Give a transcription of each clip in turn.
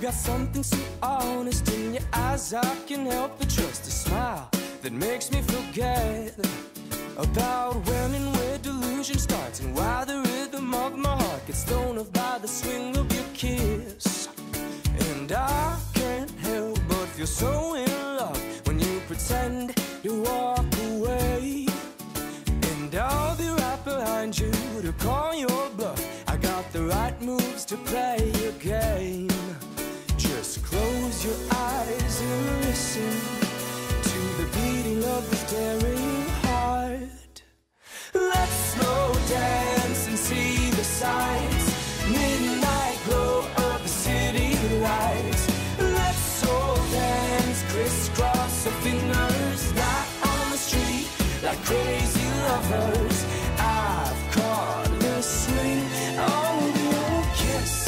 got something so honest in your eyes, I can't help but trust a smile that makes me forget about when and where delusion starts, and why the rhythm of my heart gets thrown off by the swing of your kiss. And I can't help but feel so in love when you pretend to walk away. And I'll be right behind you to call your bluff. I got the right moves to play your game. Just close your eyes and listen to the beating of this tearing heart. Let's slow dance and see the sights, midnight glow of the city lights. Let's slow dance, crisscross our fingers, right on the street like crazy lovers. I've caught the swing of your kiss.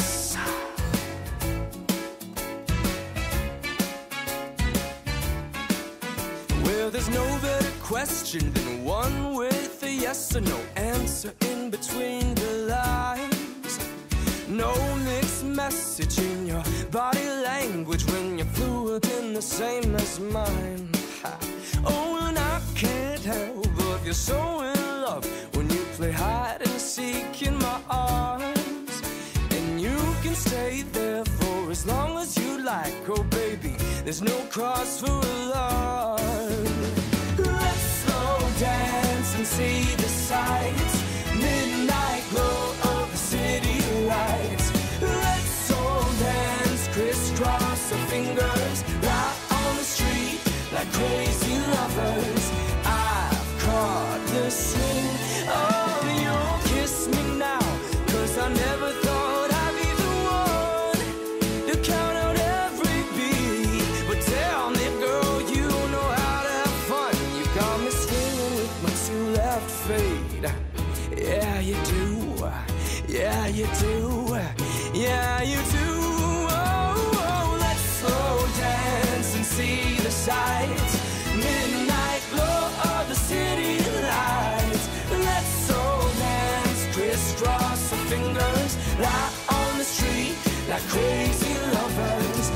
Well, there's no better question than one with a yes or no answer in between the lines. No mixed message in your body language when you're fluent in the same as mine. Oh, and I can't help but feel so in love when you play hide and seek in my arms. And you can stay there for as long as you like. Oh baby, there's no cause for alarm. Let's slow dance and see the sights, midnight glow of the city lights. Let's slow dance, crisscross our fingers, right on the street like crazy lovers. I've caught the swing of your kiss me now, 'cause I never thought I'd be the one to count out every beat. But tell me, girl, you know how to have fun. You got me swinging with my two left feet. Yeah, you do. Yeah, you do. Yeah, you do. Oh, oh, let's slow dance and see the sights, midnight glow of the city lights. Let's slow dance, crisscross our fingers, right on the street like crazy lovers.